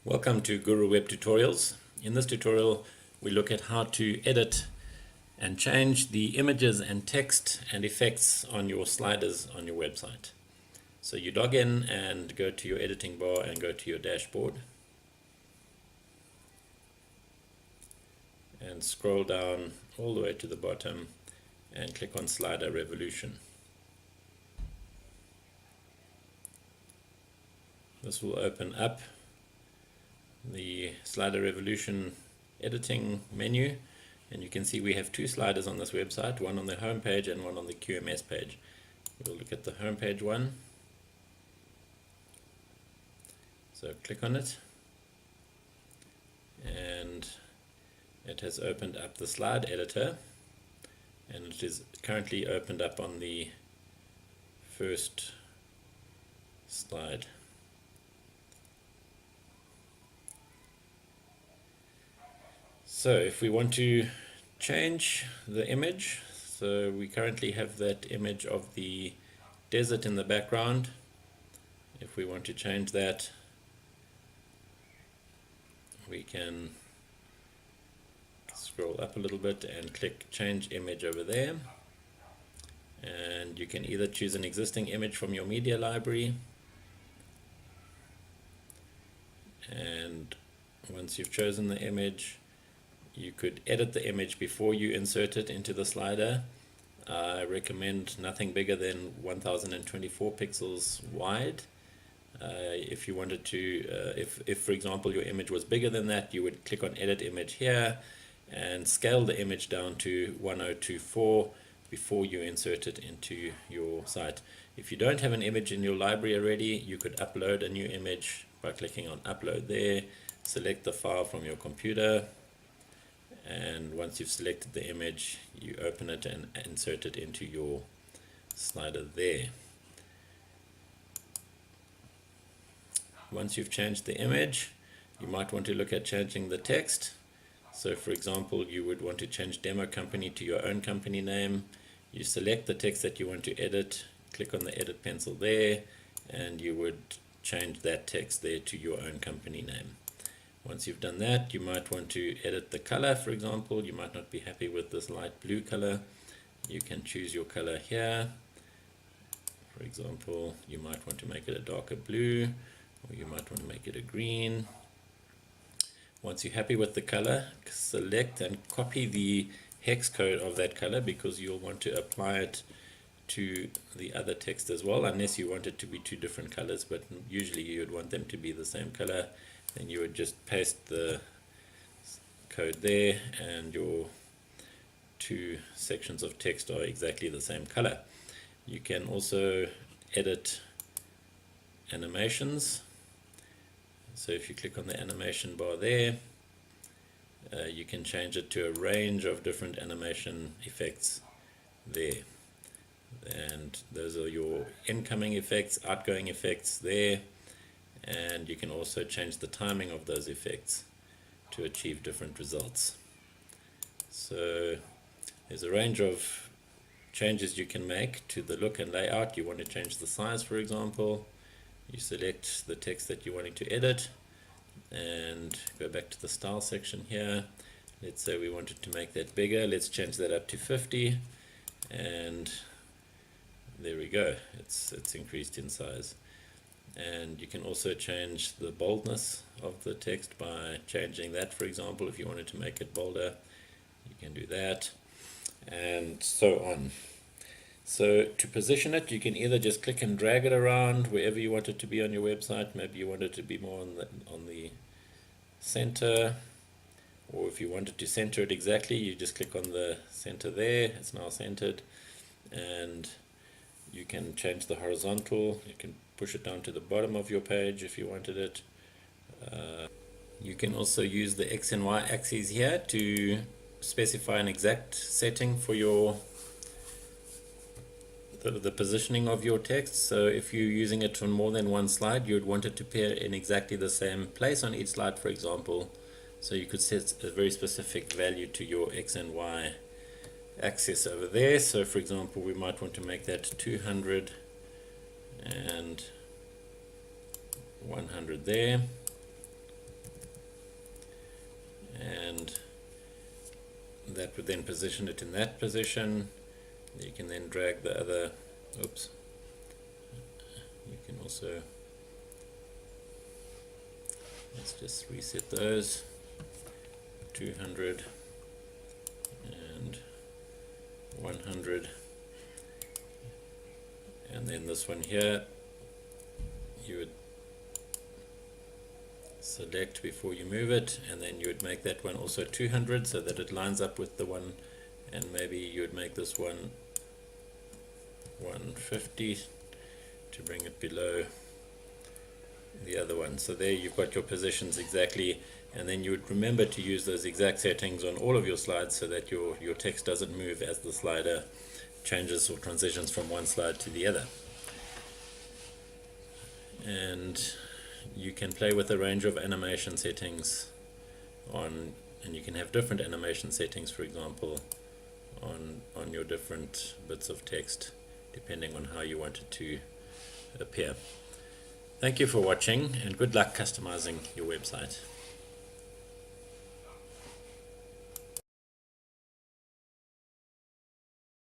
Welcome to GuruWeb Tutorials. In this tutorial we look at how to edit and change the images and text and effects on your sliders on your website. So you log in and go to your editing bar and go to your dashboard and scroll down all the way to the bottom and click on Slider Revolution. This will open up the Slider Revolution editing menu, and you can see we have two sliders on this website, one on the home page and one on the QMS page. We'll look at the home page one. So click on it and it has opened up the slide editor, and it is currently opened up on the first slide. So if we want to change the image, so we currently have that image of the desert in the background. If we want to change that, we can scroll up a little bit and click change image over there, and you can either choose an existing image from your media library, and once you've chosen the image, you could edit the image before you insert it into the slider. I recommend nothing bigger than 1024 pixels wide. If you wanted to, if for example your image was bigger than that, you would click on edit image here and scale the image down to 1024 before you insert it into your site. If you don't have an image in your library already, you could upload a new image by clicking on upload there, select the file from your computer, and once you've selected the image, you open it and insert it into your slider there. Once you've changed the image, you might want to look at changing the text. So for example, you would want to change demo company to your own company name. You select the text that you want to edit, click on the edit pencil there, and you would change that text there to your own company name. Once you've done that, you might want to edit the color. For example, you might not be happy with this light blue color. You can choose your color here. For example, you might want to make it a darker blue, or you might want to make it a green. Once you're happy with the color, select and copy the hex code of that color, because you'll want to apply it to the other text as well, unless you want it to be two different colors, but usually you would want them to be the same color. Then you would just paste the code there, and your two sections of text are exactly the same color. You can also edit animations. So if you click on the animation bar there, you can change it to a range of different animation effects there, and those are your incoming effects, outgoing effects there. And you can also change the timing of those effects to achieve different results. So there's a range of changes you can make to the look and layout. You want to change the size, for example. You select the text that you're wanting to edit and go back to the style section here. Let's say we wanted to make that bigger. Let's change that up to 50, and there we go. It's increased in size. And you can also change the boldness of the text by changing that. For example, if you wanted to make it bolder, you can do that, and so on. So to position it, you can either just click and drag it around wherever you want it to be on your website. Maybe you want it to be more on the center, or if you wanted to center it exactly, you just click on the center there. It's now centered, and you can change the horizontal. You can push it down to the bottom of your page if you wanted it. You can also use the X and Y axes here to specify an exact setting for your the positioning of your text. So if you're using it on more than one slide, you would want it to appear in exactly the same place on each slide, for example. So you could set a very specific value to your X and Y axis over there. So for example, we might want to make that 200 and 100 there, and that would then position it in that position. You can then drag the other, oops, you can also, let's just reset those, 200 and 100, and then this one here you would select before you move it, and then you would make that one also 200 so that it lines up with the one, and maybe you would make this one 150 to bring it below the other one. So there you've got your positions exactly, and then you would remember to use those exact settings on all of your slides so that your text doesn't move as the slider changes or transitions from one slide to the other. And you can play with a range of animation settings and you can have different animation settings, for example, on your different bits of text depending on how you want it to appear. Thank you for watching, and good luck customizing your website.